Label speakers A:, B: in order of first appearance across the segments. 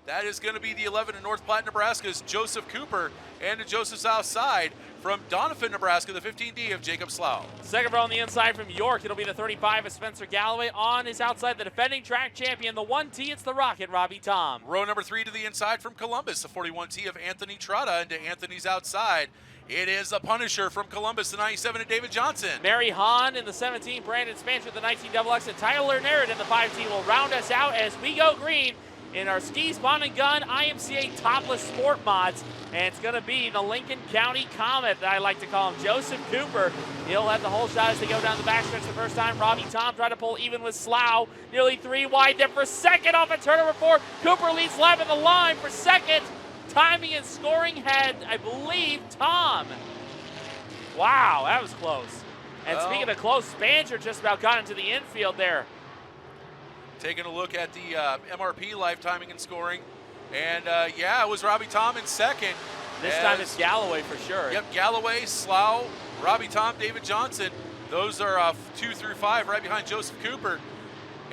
A: That is going to be the 11 in North Platte, Nebraska's Joseph Cooper, and to Joseph's outside from Doniphan, Nebraska, the 15D of Jacob Slough.
B: Second row on the inside from York, it'll be the 35 of Spencer Galloway. On his outside, the defending track champion, the 1T, it's the Rocket, Robbie Tom.
A: Row number 3 to the inside from Columbus, the 41T of Anthony Trotta, and to Anthony's outside, it is the Punisher from Columbus, the 97 of David Johnson.
B: Mary Hahn in the 17, Brandon Spancher, the 19 XX, and Tyler Narrett in the 5T will round us out as we go green in our ski, spawn, and gun IMCA Topless SportMods. And it's going to be the Lincoln County Comet that I like to call him, Joseph Cooper. He'll have the whole shot as they go down the backstretch the first time. Robbie Tom tried to pull even with Slough. Nearly 3 wide there for second off at turn number 4. Cooper leads left at the line for second. Timing and scoring had, I believe, Tom. Wow, that was close. And speaking of close, Spancher just about got into the infield there.
A: Taking a look at the MRP live timing and scoring. And yeah, it was Robbie Tom in second.
B: This time it's Galloway for sure.
A: Yep, Galloway, Slough, Robbie Tom, David Johnson. Those are 2 through 5 right behind Joseph Cooper.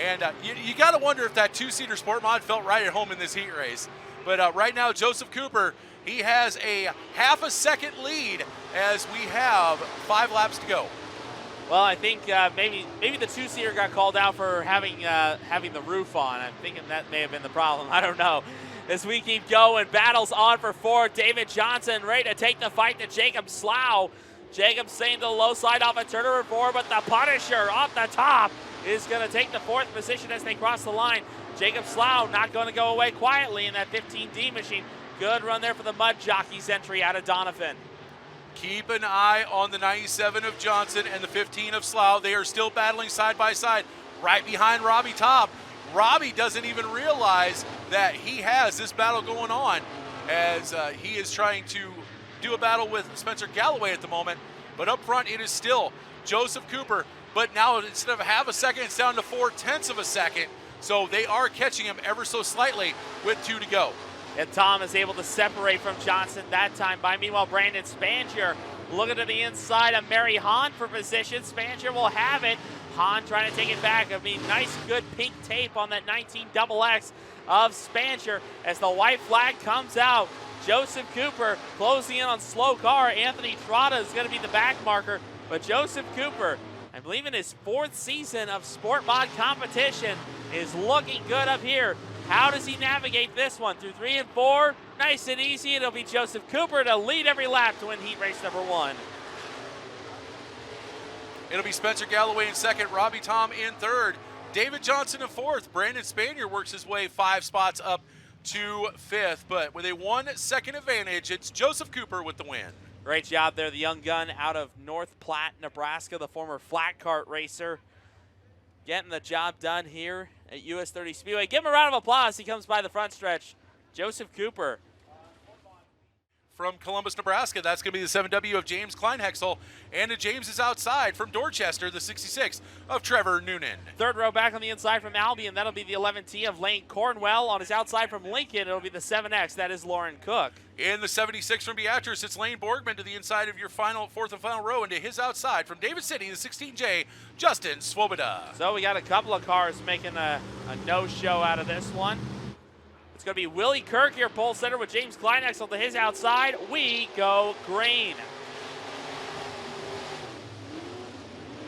A: And you got to wonder if that 2-seater Sport Mod felt right at home in this heat race. But right now, Joseph Cooper, he has a half a second lead as we have 5 laps to go.
B: Well, I think maybe the 2-seater got called out for having the roof on. I'm thinking that may have been the problem. I don't know. As we keep going, battles on for 4. David Johnson ready to take the fight to Jacob Slough. Jacob staying to the low side off at turn number 4, but the Punisher off the top is going to take the 4th position as they cross the line. Jacob Slough not going to go away quietly in that 15D machine. Good run there for the Mud Jockeys entry out of Doniphan.
A: Keep an eye on the 97 of Johnson and the 15 of Slough. They are still battling side by side right behind Robbie Tom. Robbie doesn't even realize that he has this battle going on as he is trying to do a battle with Spencer Galloway at the moment. But up front, it is still Joseph Cooper. But now instead of half a second, it's down to 0.4 of a second. So they are catching him ever so slightly with 2 to go.
B: And Tom is able to separate from Johnson that time by, meanwhile, Brandon Spancher looking to the inside of Mary Hahn for position. Spancher will have it. Hahn trying to take it back. I mean, nice, good pink tape on that 19XX of Spancher as the white flag comes out. Joseph Cooper closing in on slow car. Anthony Trotta is going to be the back marker. But Joseph Cooper, I believe in his 4th season of Sport Mod competition, is looking good up here. How does he navigate this one? Through 3 and 4, nice and easy. It'll be Joseph Cooper to lead every lap to win heat race number 1.
A: It'll be Spencer Galloway in second, Robbie Tom in third, David Johnson in 4th. Brandon Spanier works his way 5 spots up to 5th, but with a 1 second advantage, it's Joseph Cooper with the win.
B: Great job there, the young gun out of North Platte, Nebraska, the former flat cart racer, getting the job done here at US 30 Speedway. Give him a round of applause. He comes by the front stretch. Joseph Cooper.
A: From Columbus, Nebraska, that's going to be the 7W of James Kleinhexel. And to James is outside from Dorchester, the 66 of Trevor Noonan.
B: Third row back on the inside from Albion. That'll be the 11T of Lane Cornwell. On his outside from Lincoln, it'll be the 7X. That is Lauren Cook.
A: In the 76 from Beatrice, it's Lane Borgman to the inside of your 4th and final row. And to his outside from David City, the 16J, Justin Swoboda.
B: So we got a couple of cars making a no-show out of this one. It's going to be Willie Kirk here, pole center with James Kleinhexel to his outside. We go green.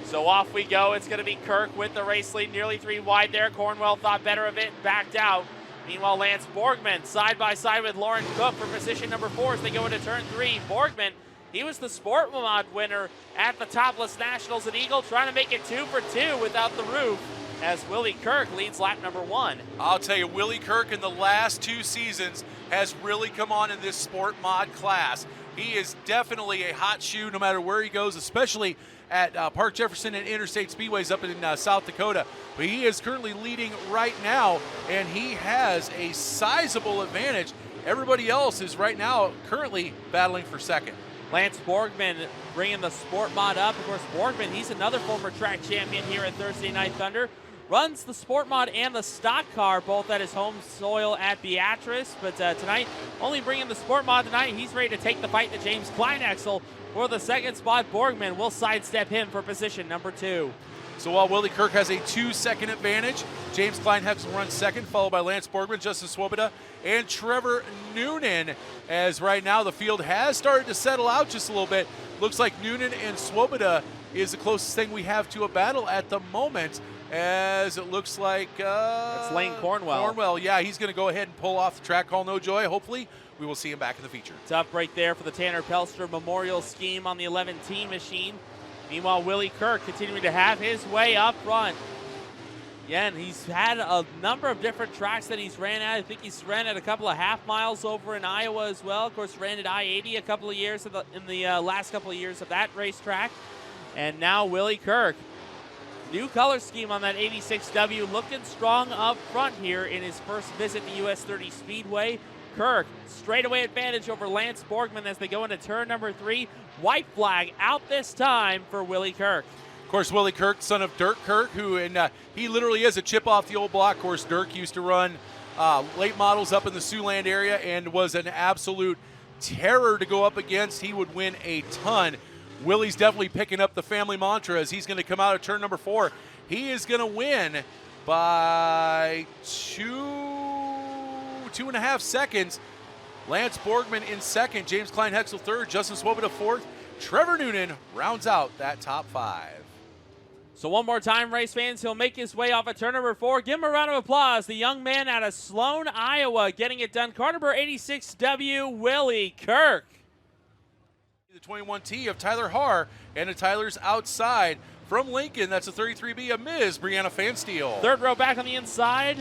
B: So off we go. It's going to be Kirk with the race lead, nearly 3 wide there. Cornwell thought better of it and backed out. Meanwhile, Lance Borgman side by side with Lauren Cook for position number 4 as they go into turn 3. Borgman, he was the SportMod winner at the Topless Nationals at Eagle, trying to make it 2 for 2 without the roof, as Willie Kirk leads lap number 1.
A: I'll tell you, Willie Kirk in the last 2 seasons has really come on in this Sport Mod class. He is definitely a hot shoe no matter where he goes, especially at Park Jefferson and Interstate Speedways up in South Dakota. But he is currently leading right now, and he has a sizable advantage. Everybody else is right now currently battling for second.
B: Lance Borgman bringing the Sport Mod up. Of course, Borgman, he's another former track champion here at Thursday Night Thunder. Runs the Sport Mod and the stock car, both at his home soil at Beatrice. But tonight, only bringing the Sport Mod tonight. He's ready to take the fight to James Kleinhexel for the second spot. Borgman will sidestep him for position number 2.
A: So while Willie Kirk has a 2-second advantage, James Kleinhexel runs second, followed by Lance Borgman, Justin Swoboda, and Trevor Noonan. As right now the field has started to settle out just a little bit. Looks like Noonan and Swoboda is the closest thing we have to a battle at the moment, as it looks like
B: That's Lane Cornwell.
A: Cornwell, yeah, he's going to go ahead and pull off the track call, no joy. Hopefully we will see him back in the feature.
B: Tough break there for the Tanner Pelster Memorial Scheme on the 11T machine. Meanwhile, Willie Kirk continuing to have his way up front. Yeah, and he's had a number of different tracks that he's ran at. I think he's ran at a couple of half miles over in Iowa as well. Of course, ran at I-80 a couple of years in the last couple of years of that racetrack. And now Willie Kirk. New color scheme on that 86W, looking strong up front here in his first visit to US 30 Speedway. Kirk, straightaway advantage over Lance Borgman as they go into turn number 3. White flag out this time for Willie Kirk.
A: Of course, Willie Kirk, son of Dirk Kirk, he literally is a chip off the old block. Of course, Dirk used to run late models up in the Siouxland area and was an absolute terror to go up against. He would win a ton. Willie's definitely picking up the family mantra as he's going to come out of turn number 4. He is going to win by 2.5 seconds. Lance Borgman in second, James Kleinhexel third, Justin Swoboda fourth. Trevor Noonan rounds out that top 5.
B: So one more time, race fans, he'll make his way off of turn number 4. Give him a round of applause. The young man out of Sloan, Iowa, getting it done. Car number 86W, Willie Kirk.
A: The 21T of Tyler Haar, and the Tyler's outside from Lincoln. That's a 33B of Ms. Brianna Fansteel.
B: Third row back on the inside.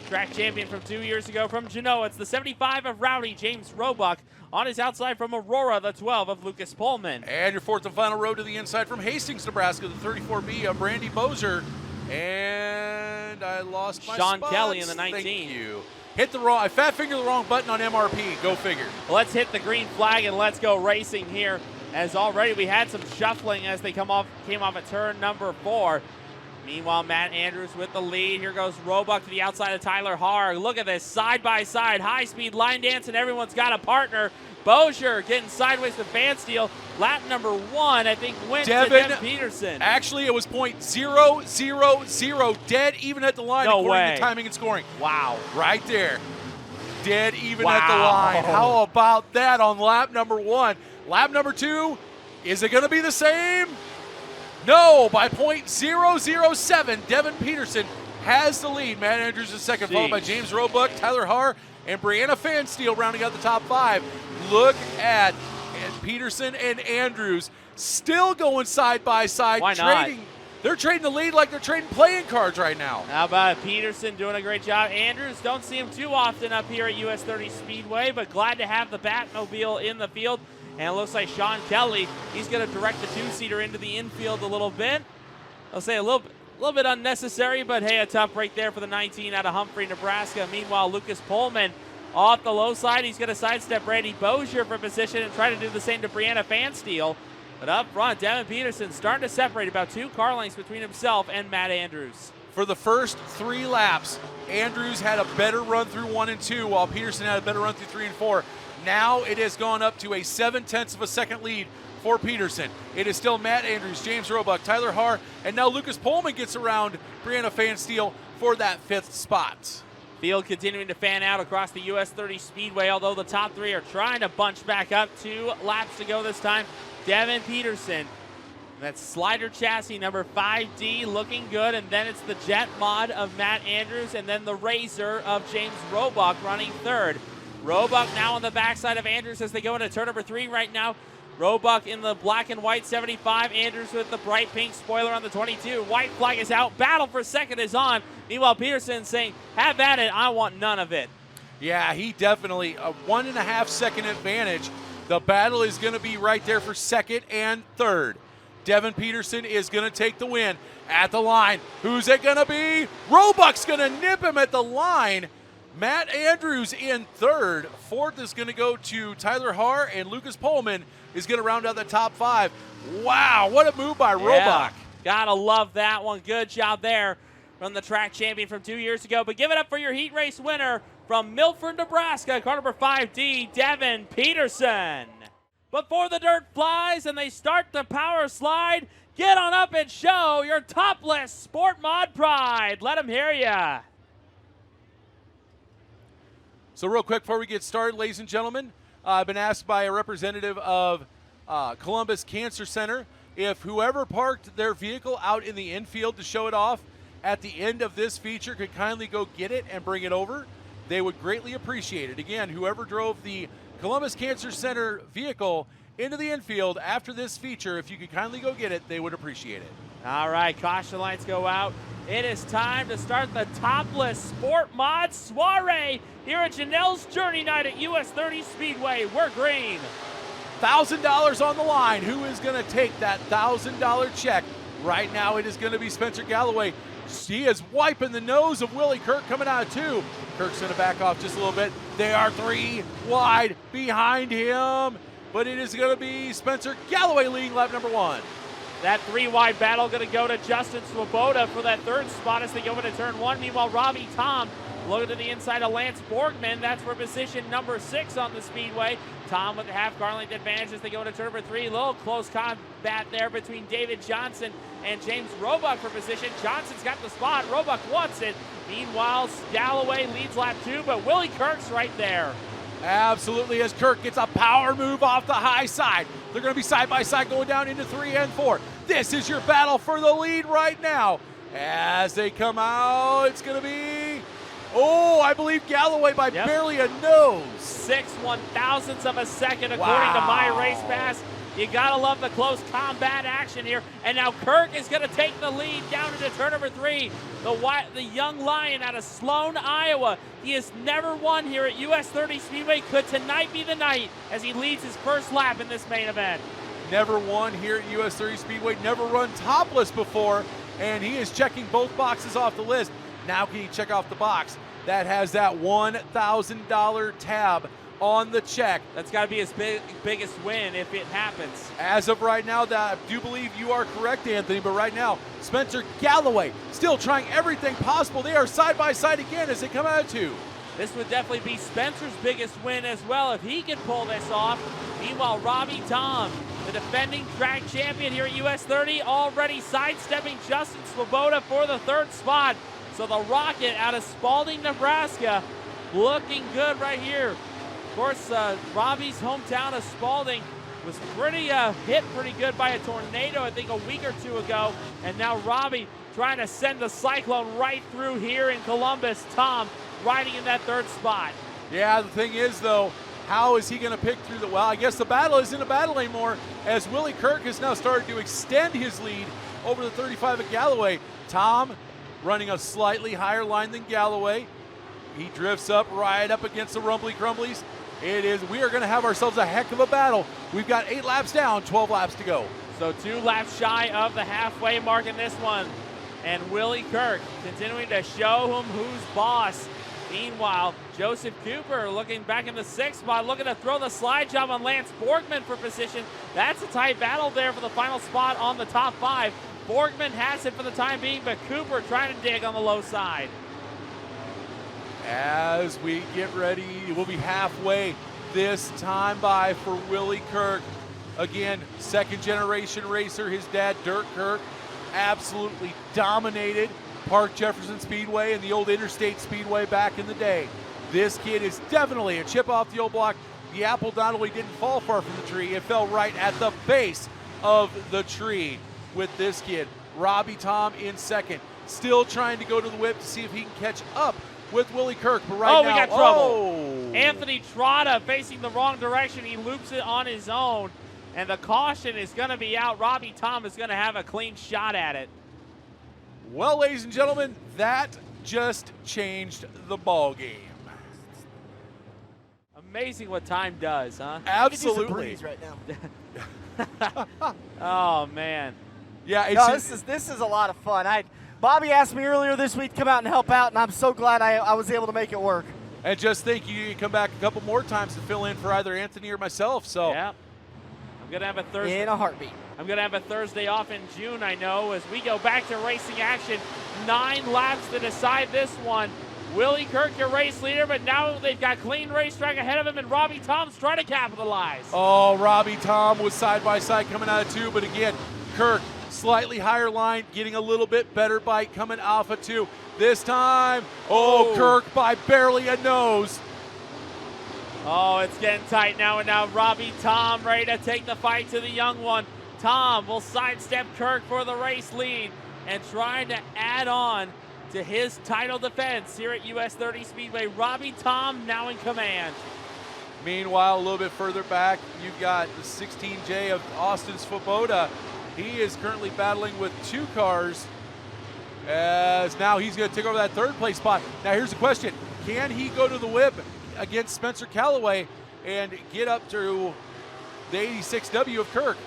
B: Track champion from 2 years ago from Genoa. It's the 75 of Rowdy, James Roebuck. On his outside from Aurora, the 12 of Lucas Pullman.
A: And your fourth and final row to the inside from Hastings, Nebraska, the 34B of Brandy Bozer. And I lost my
B: Sean
A: spots.
B: Kelly in the 19.
A: Thank you. I fat fingered the wrong button on MRP. Go figure.
B: Let's hit the green flag and let's go racing here. As already we had some shuffling as they came off at turn number 4. Meanwhile, Matt Andrews with the lead. Here goes Roebuck to the outside of Tyler Haar. Look at this, side by side, high-speed line dance, and everyone's got a partner. Bozier getting sideways with Fansteel. Lap number 1, I think, wins to Devin Peterson.
A: Actually, it was .000, dead even at the line according to timing and scoring.
B: Wow.
A: Right there. Dead even at the line. How about that on lap number 1? Lap number 2, is it going to be the same? No, by .007, Devin Peterson has the lead. Matt Andrews is second, followed by James Roebuck, Tyler Haar, and Brianna Fansteel rounding out the top 5. Look at Peterson and Andrews still going side by side.
B: Why not?
A: They're trading the lead like they're trading playing cards right now.
B: How about Peterson doing a great job? Andrews, don't see him too often up here at US 30 Speedway, but glad to have the Batmobile in the field. And it looks like Sean Kelly, he's going to direct the 2-seater into the infield a little bit. I'll say a little bit unnecessary, but hey, a tough break there for the 19 out of Humphrey, Nebraska. Meanwhile, Lucas Pullman off the low side. He's going to sidestep Brandy Bozier for position and try to do the same to Brianna Fansteel. But up front, Devin Peterson starting to separate about 2 car lengths between himself and Matt Andrews.
A: For the first 3 laps, Andrews had a better run through 1 and 2, while Peterson had a better run through 3 and 4. Now it has gone up to a 0.7 of a second lead for Peterson. It is still Matt Andrews, James Roebuck, Tyler Haar, and now Lucas Pullman gets around Brianna Fansteel for that 5th spot.
B: Field continuing to fan out across the US 30 Speedway, although the top 3 are trying to bunch back up. 2 laps to go this time. Devin Peterson, that slider chassis number 5D looking good, and then it's the Jet Mod of Matt Andrews, and then the Razor of James Roebuck running 3rd. Roebuck now on the backside of Andrews as they go into turn number 3 right now. Roebuck in the black and white 75. Andrews with the bright pink spoiler on the 22. White flag is out. Battle for second is on. Meanwhile, Peterson saying, have at it. I want none of it.
A: Yeah, he definitely, a 1.5 second advantage. The battle is going to be right there for second and third. Devin Peterson is going to take the win at the line. Who's it going to be? Roebuck's going to nip him at the line. Matt Andrews in 3rd. 4th is going to go to Tyler Haar, and Lucas Pullman is going to round out the top 5. Wow, what a move by Roebuck.
B: Gotta love that one. Good job there from the track champion from 2 years ago. But give it up for your heat race winner from Milford, Nebraska, car number 5D, Devin Peterson. Before the dirt flies and they start the power slide, Get on up and show your Topless SportMod pride. Let them hear ya.
A: So real quick before we get started, ladies and gentlemen, I've been asked by a representative of Columbus Cancer Center if whoever parked their vehicle out in the infield to show it off at the end of this feature could kindly go get it and bring it over. They would greatly appreciate it. Again, whoever drove the Columbus Cancer Center vehicle into the infield after this feature, if you could kindly go get it, they would appreciate it.
B: All right, caution lights go out. It is time to start the Topless SportMod soiree here at Janelle's Journey Night at US 30 Speedway. We're green.
A: $1,000 on the line. Who is going to take that $1,000 check? Right now it is going to be Spencer Galloway. He is wiping the nose of Willie Kirk coming out of two. Kirk's going to back off just a little bit. They are 3 wide behind him, but it is going to be Spencer Galloway leading lap number 1.
B: That 3 wide battle going to go to Justin Swoboda for that 3rd spot as they go into turn 1. Meanwhile, Robbie Tom looking to the inside of Lance Borgman. That's for position number 6 on the Speedway. Tom with the half car length advantage as they go into turn number 3. A little close combat there between David Johnson and James Roebuck for position. Johnson's got the spot. Roebuck wants it. Meanwhile, Galloway leads lap 2, but Willie Kirk's right there.
A: Absolutely, as Kirk gets a power move off the high side. They're going to be side by side going down into 3 and 4. This is your battle for the lead right now. As they come out, it's going to be, I believe Galloway by barely a nose.
B: 6/1000ths of a second according to my race pass. You gotta love the close combat action here. And now Kirk is gonna take the lead down into turn number 3. The young lion out of Sloan, Iowa. He has never won here at US 30 Speedway. Could tonight be the night as he leads his first lap in this main event?
A: Never won here at US 30 Speedway, never run topless before, and he is checking both boxes off the list. Now can he check off the box that has that $1,000 tab on the check?
B: That's got to be his biggest win if it happens.
A: As of right now, I do believe you are correct, Anthony, but right now, Spencer Galloway still trying everything possible. They are side by side again as they come out of 2.
B: This would definitely be Spencer's biggest win as well if he can pull this off. Meanwhile, Robbie Tom, the defending track champion here at US 30, already sidestepping Justin Swoboda for the 3rd spot. So the Rocket out of Spalding, Nebraska, looking good right here. Of course, Robbie's hometown of Spalding was hit pretty good by a tornado, I think, a week or 2 ago. And now Robbie trying to send the cyclone right through here in Columbus. Tom riding in that 3rd spot.
A: Yeah, the thing is, though, how is he going to pick through the... Well, I guess the battle isn't a battle anymore, as Willie Kirk has now started to extend his lead over the 35 at Galloway. Tom running a slightly higher line than Galloway. He drifts up right up against the Rumbly Crumblies. We are going to have ourselves a heck of a battle. We've got 8 laps down, 12 laps to go.
B: So 2 laps shy of the halfway mark in this one. And Willie Kirk continuing to show him who's boss. Meanwhile, Joseph Cooper looking back in the 6th spot, looking to throw the slide job on Lance Borgman for position. That's a tight battle there for the final spot on the top 5. Borgman has it for the time being, but Cooper trying to dig on the low side.
A: As we get ready, we'll be halfway this time by for Willie Kirk. Again, 2nd generation racer. His dad, Dirk Kirk, absolutely dominated Park Jefferson Speedway and the old Interstate Speedway back in the day. This kid is definitely a chip off the old block. The apple not only didn't fall far from the tree, it fell right at the base of the tree with this kid. Robbie Tom in 2nd, still trying to go to the whip to see if he can catch up with Willie Kirk, but right now,
B: we got trouble. Anthony Trotta facing the wrong direction. He loops it on his own, and the caution is going to be out. Robbie Tom is going to have a clean shot at it.
A: Well, ladies and gentlemen, that just changed the ball game.
B: Amazing what time does, huh?
A: Absolutely.
C: Right now.
B: Oh man.
A: Yeah,
C: no, this is a lot of fun. Bobby asked me earlier this week to come out and help out, and I'm so glad I was able to make it work.
A: And just think, you can come back a couple more times to fill in for either Anthony or myself. So
B: yeah, I'm gonna have a Thursday
C: in a heartbeat.
B: I'm gonna have a Thursday off in June, I know, as we go back to racing action. 9 laps to decide this one. Willie Kirk, your race leader, but now they've got clean racetrack ahead of him, and Robbie Tom's trying to capitalize.
A: Oh, Robbie Tom was side by side coming out of 2, but again, Kirk slightly higher line, getting a little bit better bite coming Alpha 2. This time, oh, Kirk by barely a nose.
B: Oh, it's getting tight now, and now Robbie Tom ready to take the fight to the young one. Tom will sidestep Kirk for the race lead and trying to add on to his title defense here at US 30 Speedway. Robbie Tom now in command.
A: Meanwhile, a little bit further back, you've got the 16J of Austin Svoboda. He is currently battling with 2 cars, as now he's going to take over that 3rd place spot. Now here's the question, can he go to the whip against Spencer Callaway and get up to the 86W of Kirk?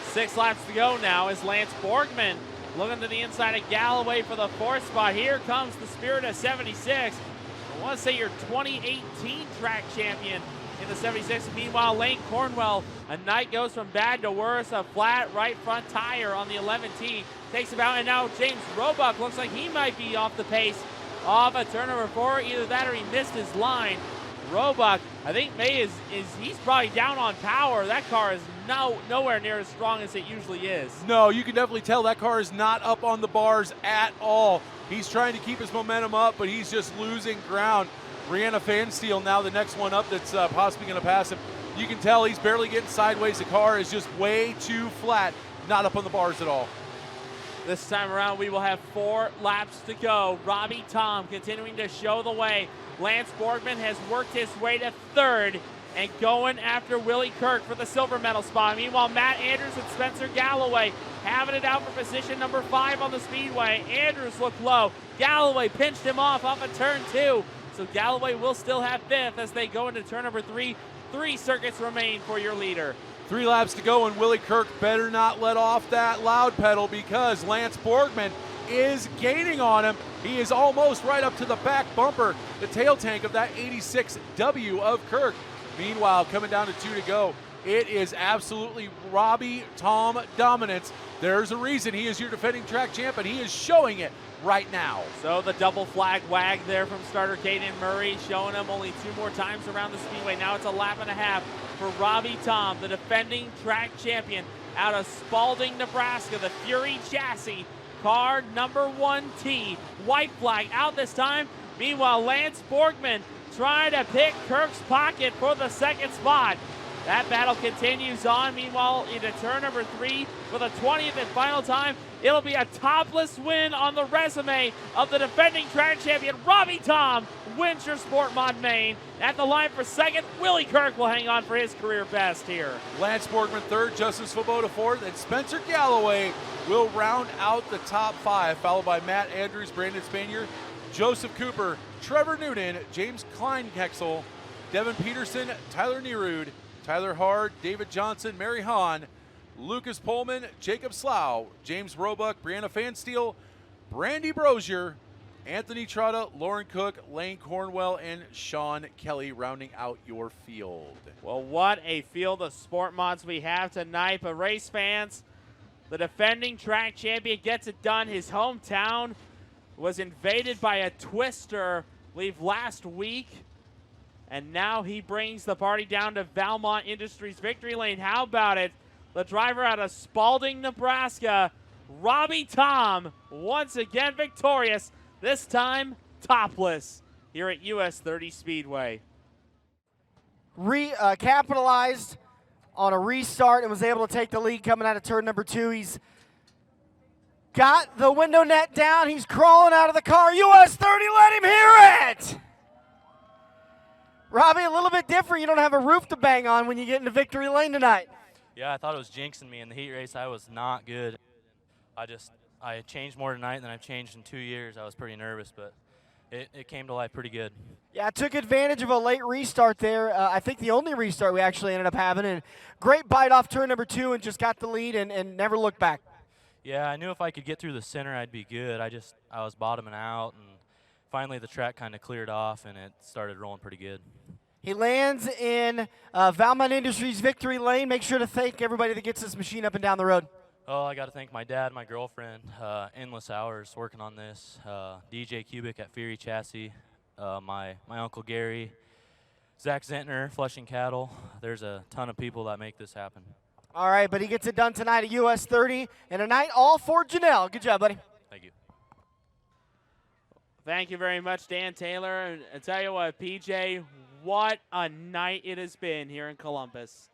B: 6 laps to go now as Lance Borgman looking to the inside of Galloway for the 4th spot. Here comes the Spirit of 76. I want to say your 2018 track champion in the 76. Meanwhile, Lane Cornwell, a night goes from bad to worse. A flat right front tire on the 11T takes him out, and now James Roebuck looks like he might be off the pace off a turn number 4. Either that or he missed his line. Roebuck, I think he's probably down on power. That car is nowhere near as strong as it usually is.
A: No, you can definitely tell that car is not up on the bars at all. He's trying to keep his momentum up, but he's just losing ground. Brianna Fansteel now the next one up that's possibly going to pass him. You can tell he's barely getting sideways. The car is just way too flat, not up on the bars at all.
B: This time around, we will have 4 laps to go. Robbie Tom continuing to show the way. Lance Borgman has worked his way to 3rd and going after Willie Kirk for the silver medal spot. Meanwhile, Matt Andrews and Spencer Galloway having it out for position number 5 on the Speedway. Andrews looked low. Galloway pinched him off of turn 2. So Galloway will still have 5th as they go into turn number 3. 3 circuits remain for your leader.
A: 3 laps to go, and Willie Kirk better not let off that loud pedal because Lance Borgman is gaining on him. He is almost right up to the back bumper, the tail tank of that 86W of Kirk. Meanwhile, coming down to 2 to go, it is absolutely Robbie Tom dominance. There's a reason he is your defending track champ, and he is showing it right now.
B: So the double flag wag there from starter Caden Murray, showing him only 2 more times around the Speedway. Now it's a lap and a half for Robbie Tom, the defending track champion out of Spalding, Nebraska, the Fury chassis, car number 1T. White flag out this time. Meanwhile, Lance Borgman trying to pick Kirk's pocket for the 2nd spot. That battle continues on. Meanwhile, into turn number 3 for the 20th and final time, it'll be a topless win on the resume of the defending track champion. Robbie Tom wins your SportMod main. At the line for 2nd, Willie Kirk will hang on for his career best here.
A: Lance Borgman 3rd, Justin Svoboda 4th, and Spencer Galloway will round out the top 5, followed by Matt Andrews, Brandon Spanier, Joseph Cooper, Trevor Noonan, James Kleinkexel, Devin Peterson, Tyler Nerud, Tyler Hard, David Johnson, Mary Hahn, Lucas Pullman, Jacob Slough, James Roebuck, Brianna Fansteel, Brandy Brozier, Anthony Trotta, Lauren Cook, Lane Cornwell, and Sean Kelly rounding out your field.
B: Well, what a field of SportMods we have tonight. But race fans, the defending track champion gets it done. His hometown was invaded by a twister, I believe, last week. And now he brings the party down to Valmont Industries victory lane. How about it? The driver out of Spalding, Nebraska, Robbie Tom, once again victorious, this time topless, here at US 30 Speedway.
C: Capitalized on a restart and was able to take the lead coming out of turn number 2. He's got the window net down. He's crawling out of the car. US 30, let him hear it! Robbie, a little bit different. You don't have a roof to bang on when you get into victory lane tonight.
D: Yeah, I thought it was jinxing me in the heat race. I was not good. I changed more tonight than I've changed in 2 years. I was pretty nervous, but it came to life pretty good.
C: Yeah, I took advantage of a late restart there. I think the only restart we actually ended up having. And great bite off turn number 2 and just got the lead and never looked back.
D: Yeah, I knew if I could get through the center, I'd be good. I was bottoming out, and finally the track kind of cleared off, and it started rolling pretty good.
C: He lands in Valmont Industries victory lane. Make sure to thank everybody that gets this machine up and down the road.
D: Oh, I got to thank my dad, my girlfriend, endless hours working on this, DJ Cubic at Fury Chassis, my Uncle Gary, Zach Zentner, Flushing Cattle. There's a ton of people that make this happen.
C: All right, but he gets it done tonight at US 30, and a night all for Janelle. Good job, buddy.
D: Thank you.
B: Thank you very much, Dan Taylor. And I tell you what, PJ, what a night it has been here in Columbus.